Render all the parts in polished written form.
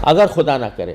اگر خدا نہ کرے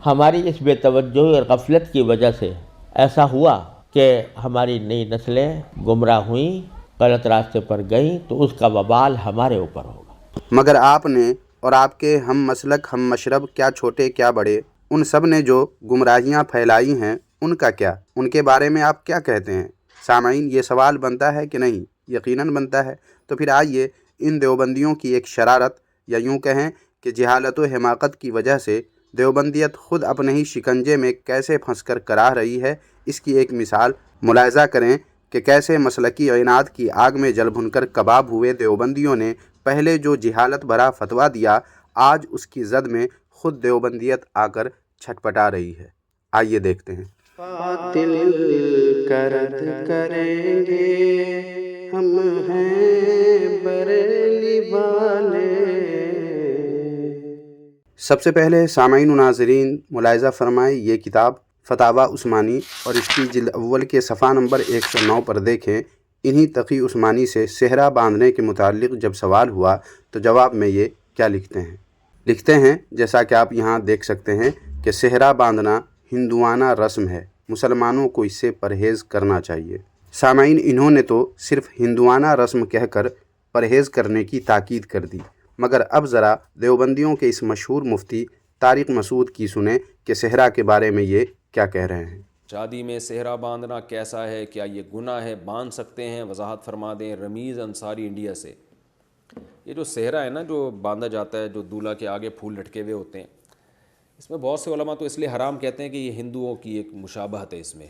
ہماری اس بے توجہی اور غفلت کی وجہ سے ایسا ہوا کہ ہماری نئی نسلیں گمراہ ہوئیں، غلط راستے پر گئیں، تو اس کا وبال ہمارے اوپر ہوگا۔ مگر آپ نے اور آپ کے ہم مسلک ہم مشرب، کیا چھوٹے کیا بڑے، ان سب نے جو گمراہیاں پھیلائی ہیں ان کا کیا، ان کے بارے میں آپ کیا کہتے ہیں؟ سامعین، یہ سوال بنتا ہے کہ نہیں؟ یقیناً بنتا ہے۔ تو پھر آئیے ان دیوبندیوں کی ایک شرارت، یا یوں کہیں کہ جہالت و حماقت کی وجہ سے دیوبندیت خود اپنے ہی شکنجے میں کیسے پھنس کر کراہ رہی ہے، اس کی ایک مثال ملاحظہ کریں کہ کیسے مسلکی عناد کی آگ میں جل بھن کر کباب ہوئے دیوبندیوں نے پہلے جو جہالت بھرا فتویٰ دیا، آج اس کی زد میں خود دیوبندیت آ کر چھٹپٹا رہی ہے۔ آئیے دیکھتے ہیں۔ قاتل کرد کریں گے ہم ہیں بریلی والے۔ سب سے پہلے سامعین و ناظرین ملاحظہ فرمائیں، یہ کتاب فتاویٰ عثمانی اور اس کی جلد اول کے صفحہ نمبر 109 پر دیکھیں۔ انہی تقی عثمانی سے صحرا باندھنے کے متعلق جب سوال ہوا تو جواب میں یہ کیا لکھتے ہیں جیسا کہ آپ یہاں دیکھ سکتے ہیں کہ صحرا باندھنا ہندوانہ رسم ہے، مسلمانوں کو اس سے پرہیز کرنا چاہیے۔ سامعین، انہوں نے تو صرف ہندوانہ رسم کہہ کر پرہیز کرنے کی تاکید کر دی، مگر اب ذرا دیوبندیوں کے اس مشہور مفتی طارق مسعود کی سنیں کہ صحرا کے بارے میں یہ کیا کہہ رہے ہیں۔ شادی میں صحرا باندھنا کیسا ہے؟ کیا یہ گناہ ہے؟ باندھ سکتے ہیں؟ وضاحت فرما دیں۔ رمیز انصاری انڈیا سے۔ یہ جو صحرا ہے نا، جو باندھا جاتا ہے، جو دولہا کے آگے پھول لٹکے ہوئے ہوتے ہیں، اس میں بہت سے علماء تو اس لیے حرام کہتے ہیں کہ یہ ہندوؤں کی ایک مشابہت ہے۔ اس میں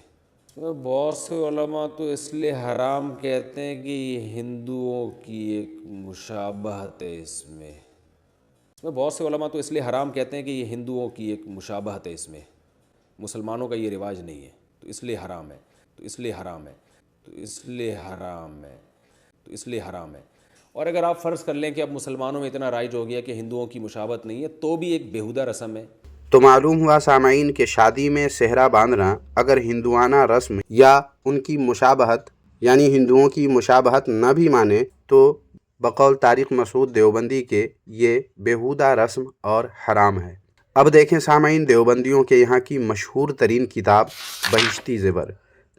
بہت سے علماء تو اس لیے حرام کہتے ہیں کہ یہ ہندوؤں کی ایک مشابہت ہے۔ اس میں بہت سے علماء تو اس لیے حرام کہتے ہیں کہ یہ ہندوؤں کی ایک مشابہت ہے۔ اس میں مسلمانوں کا یہ رواج نہیں ہے، تو اس لیے حرام ہے، تو اس لیے حرام ہے، تو اس لیے حرام ہے، تو اس لیے حرام ہے۔ اور اگر آپ فرض کر لیں کہ اب مسلمانوں میں اتنا رائج ہو گیا کہ ہندوؤں کی مشابہت نہیں ہے، تو بھی ایک بیہودہ رسم ہے۔ تو معلوم ہوا سامعین کہ شادی میں صحرا باندھنا اگر ہندوانہ رسم یا ان کی مشابہت یعنی ہندوؤں کی مشابہت نہ بھی مانے تو بقول طارق مسعود دیوبندی کے یہ بیہودہ رسم اور حرام ہے۔ اب دیکھیں سامعین، دیوبندیوں کے یہاں کی مشہور ترین کتاب بہشتی زیور،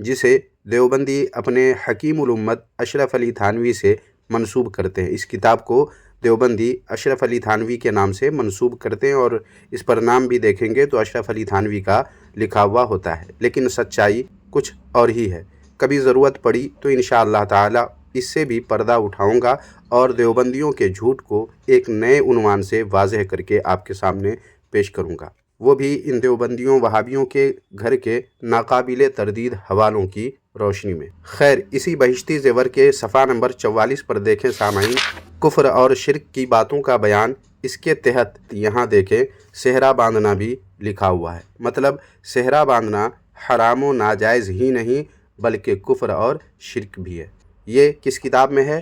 جسے دیوبندی اپنے حکیم الامت اشرف علی تھانوی سے منسوب کرتے ہیں۔ اس کتاب کو دیوبندی اشرف علی تھانوی کے نام سے منسوب کرتے ہیں، اور اس پر نام بھی دیکھیں گے تو اشرف علی تھانوی کا لکھا ہوا ہوتا ہے، لیکن سچائی کچھ اور ہی ہے۔ کبھی ضرورت پڑی تو انشاءاللہ تعالی اس سے بھی پردہ اٹھاؤں گا اور دیوبندیوں کے جھوٹ کو ایک نئے عنوان سے واضح کر کے آپ کے سامنے پیش کروں گا، وہ بھی ان دیوبندیوں وہابیوں کے گھر کے ناقابل تردید حوالوں کی روشنی میں۔ خیر، اسی بہشتی زیور کے صفحہ نمبر 44 پر دیکھیں سامعین، کفر اور شرک کی باتوں کا بیان۔ اس کے تحت یہاں دیکھیں صحرا باندھنا بھی لکھا ہوا ہے، مطلب صحرا باندھنا حرام و ناجائز ہی نہیں بلکہ کفر اور شرک بھی ہے۔ یہ کس کتاب میں ہے؟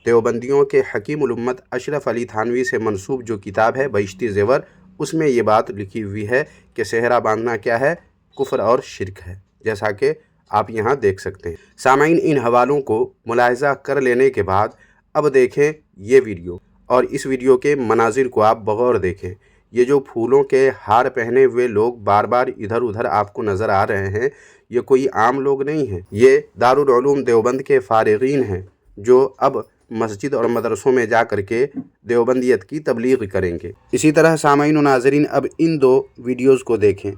دیوبندیوں کے حکیم الامت اشرف علی تھانوی سے منسوب جو کتاب ہے بہشتی زیور، اس میں یہ بات لکھی ہوئی ہے کہ صحرا باندھنا کیا ہے؟ کفر اور شرک ہے، جیسا کہ آپ یہاں دیکھ سکتے ہیں۔ سامعین، ان حوالوں کو ملاحظہ کر لینے کے بعد اب دیکھیں یہ ویڈیو، اور اس ویڈیو کے مناظر کو آپ بغور دیکھیں۔ یہ جو پھولوں کے ہار پہنے ہوئے لوگ بار بار ادھر ادھر آپ کو نظر آ رہے ہیں، یہ کوئی عام لوگ نہیں ہیں، یہ دارالعلوم دیوبند کے فارغین ہیں جو اب مسجد اور مدرسوں میں جا کر کے دیوبندیت کی تبلیغ کریں گے۔ اسی طرح سامعین و ناظرین، اب ان دو ویڈیوز کو دیکھیں۔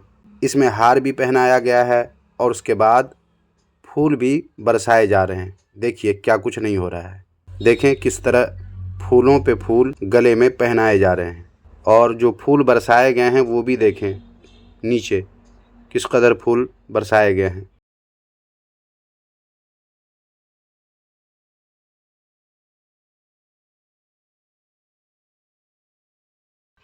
اس میں ہار بھی پہنایا گیا ہے اور اس کے بعد پھول بھی برسائے جا رہے ہیں۔ دیکھیے کیا کچھ نہیں ہو رہا ہے، دیکھیں کس طرح پھولوں پہ پھول گلے میں پہنائے جا رہے ہیں، اور جو پھول برسائے گئے ہیں وہ بھی دیکھیں نیچے کس قدر پھول برسائے گئے ہیں۔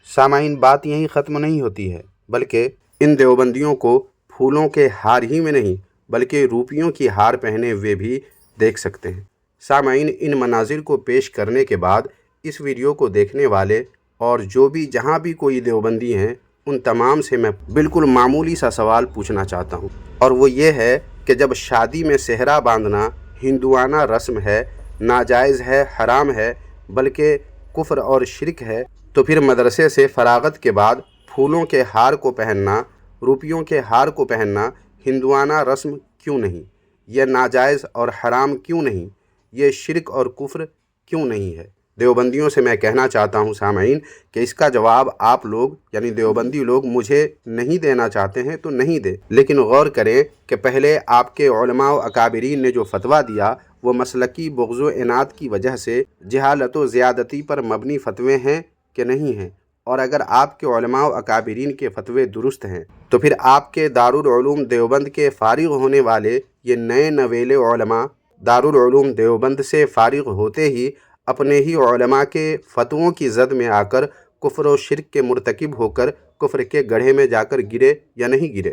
سامعین، بات یہیں ختم نہیں ہوتی ہے، بلکہ ان دیوبندیوں کو پھولوں کے ہار ہی میں نہیں بلکہ روپیوں کی ہار پہنے ہوئے بھی دیکھ سکتے ہیں۔ سامعین، ان مناظر کو پیش کرنے کے بعد اس ویڈیو کو دیکھنے والے اور جو بھی جہاں بھی کوئی دیوبندی ہیں، ان تمام سے میں بالکل معمولی سا سوال پوچھنا چاہتا ہوں، اور وہ یہ ہے کہ جب شادی میں صحرا باندھنا ہندوانہ رسم ہے، ناجائز ہے، حرام ہے، بلکہ کفر اور شرک ہے، تو پھر مدرسے سے فراغت کے بعد پھولوں کے ہار کو پہننا، روپیوں کے ہار کو پہننا ہندوانہ رسم کیوں نہیں؟ یہ ناجائز اور حرام کیوں نہیں؟ یہ شرک اور کفر کیوں نہیں ہے؟ دیوبندیوں سے میں کہنا چاہتا ہوں سامعین کہ اس کا جواب آپ لوگ یعنی دیوبندی لوگ مجھے نہیں دینا چاہتے ہیں تو نہیں دے، لیکن غور کریں کہ پہلے آپ کے علماء و اکابرین نے جو فتویٰ دیا وہ مسلکی بغض و عناد کی وجہ سے جہالت و زیادتی پر مبنی فتوے ہیں کہ نہیں ہیں؟ اور اگر آپ کے علماء و اکابرین کے فتوے درست ہیں تو پھر آپ کے دارالعلوم دیوبند کے فارغ ہونے والے یہ نئے نویلے علماء دارالعلوم دیوبند سے فارغ ہوتے ہی اپنے ہی علماء کے فتووں کی زد میں آ کر کفر و شرک کے مرتکب ہو کر کفر کے گڑھے میں جا کر گرے یا نہیں گرے؟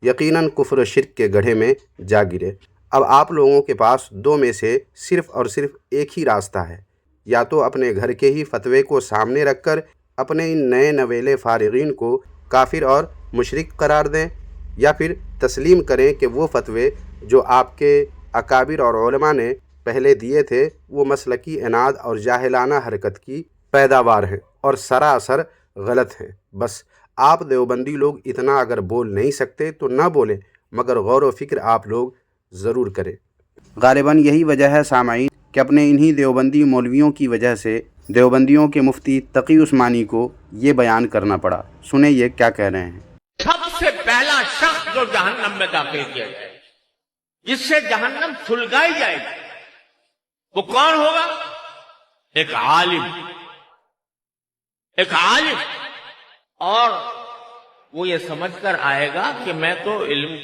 یقیناً کفر و شرک کے گڑھے میں جا گرے۔ اب آپ لوگوں کے پاس دو میں سے صرف اور صرف ایک ہی راستہ ہے، یا تو اپنے گھر کے ہی فتوے کو سامنے رکھ کر اپنے ان نئے نویلے فارغین کو کافر اور مشرک قرار دیں، یا پھر تسلیم کریں کہ وہ فتوے جو آپ کے اکابر اور علماء نے پہلے دیے تھے وہ مسلکی عناد اور جاہلانہ حرکت کی پیداوار ہیں اور سراسر غلط ہیں۔ بس آپ دیوبندی لوگ اتنا اگر بول نہیں سکتے تو نہ بولیں، مگر غور و فکر آپ لوگ ضرور کریں۔ غالباً یہی وجہ ہے سامعین کہ اپنے انہی دیوبندی مولویوں کی وجہ سے دیوبندیوں کے مفتی تقی عثمانی کو یہ بیان کرنا پڑا۔ سنیں یہ کیا کہہ رہے ہیں۔ سب سے پہلا شخص جو جہنم میں داخل کیا جائے، جس سے جہنم سلگائی جائے گی، وہ کون ہوگا؟ ایک عالم، ایک عالم، اور وہ یہ سمجھ کر آئے گا کہ میں تو علم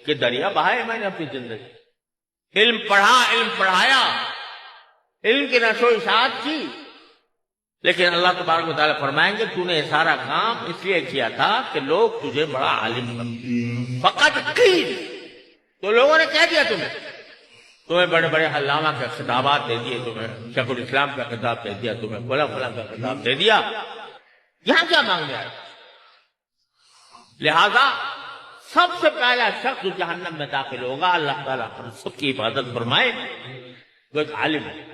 کے دریا بہائے میں نے اپنی زندگی، علم پڑھا، علم پڑھایا، علم کی نشر و اشاعت کی، لیکن اللہ تبارک و تعالیٰ فرمائیں گے تو نے یہ سارا کام اس لیے کیا تھا کہ لوگ تجھے بڑا عالم سمجھیں۔ فقط قیل، تو لوگوں نے کہہ دیا تمہیں بڑے بڑے علامہ کے خطابات دے دیے، تمہیں شیخ الاسلام کا خطاب دے دیا، تمہیں فلاں فلاں کا خطاب دے دیا، یہاں کیا مانگنے آئے؟ لہذا سب سے پہلا شخص جو جہنم میں داخل ہوگا، اللہ تعالیٰ سب کی حفاظت فرمائے، وہ ایک عالم ہے۔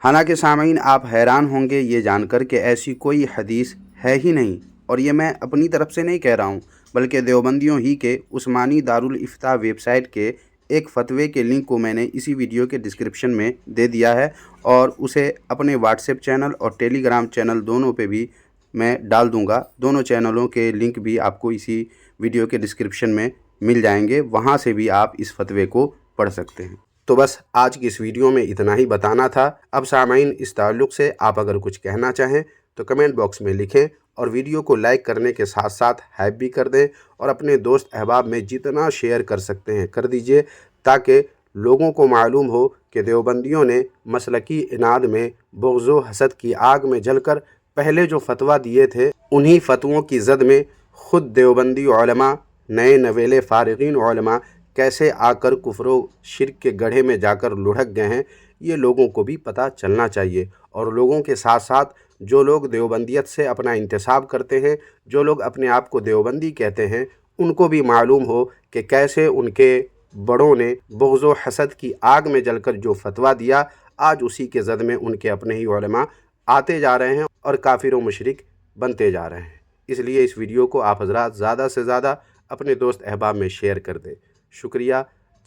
حالانکہ سامعین آپ حیران ہوں گے یہ جان کر کہ ایسی کوئی حدیث ہے ہی نہیں، اور یہ میں اپنی طرف سے نہیں کہہ رہا ہوں بلکہ دیوبندیوں ہی کے عثمانی دارالافتاء ویب سائٹ کے ایک فتوے کے لنک کو میں نے اسی ویڈیو کے ڈسکرپشن میں دے دیا ہے، اور اسے اپنے واٹس ایپ چینل اور ٹیلی گرام چینل دونوں پہ بھی میں ڈال دوں گا۔ دونوں چینلوں کے لنک بھی آپ کو اسی ویڈیو کے ڈسکرپشن میں مل جائیں گے، وہاں سے بھی آپ اس فتوے کو پڑھ سکتے ہیں۔ تو بس آج کی اس ویڈیو میں اتنا ہی بتانا تھا۔ اب سامعین اس تعلق سے آپ اگر کچھ کہنا چاہیں تو کمنٹ باکس میں لکھیں، اور ویڈیو کو لائک کرنے کے ساتھ ساتھ ہائپ بھی کر دیں، اور اپنے دوست احباب میں جتنا شیئر کر سکتے ہیں کر دیجئے، تاکہ لوگوں کو معلوم ہو کہ دیوبندیوں نے مسلکی عناد میں بغض و حسد کی آگ میں جل کر پہلے جو فتویٰ دیے تھے انہی فتووں کی زد میں خود دیوبندی علماء، نئے نویلے فارغین علماء کیسے آ کر کفر و شرک کے گڑھے میں جا کر لڑھک گئے ہیں، یہ لوگوں کو بھی پتہ چلنا چاہیے، اور لوگوں کے ساتھ ساتھ جو لوگ دیوبندیت سے اپنا انتساب کرتے ہیں، جو لوگ اپنے آپ کو دیوبندی کہتے ہیں، ان کو بھی معلوم ہو کہ کیسے ان کے بڑوں نے بغض و حسد کی آگ میں جل کر جو فتویٰ دیا، آج اسی کے زد میں ان کے اپنے ہی علماء آتے جا رہے ہیں اور کافر و مشرک بنتے جا رہے ہیں۔ اس لیے اس ویڈیو کو آپ حضرات زیادہ سے زیادہ اپنے دوست احباب میں شیئر کر دیں۔ شکریہ،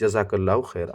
جزاک اللہ خیرہ۔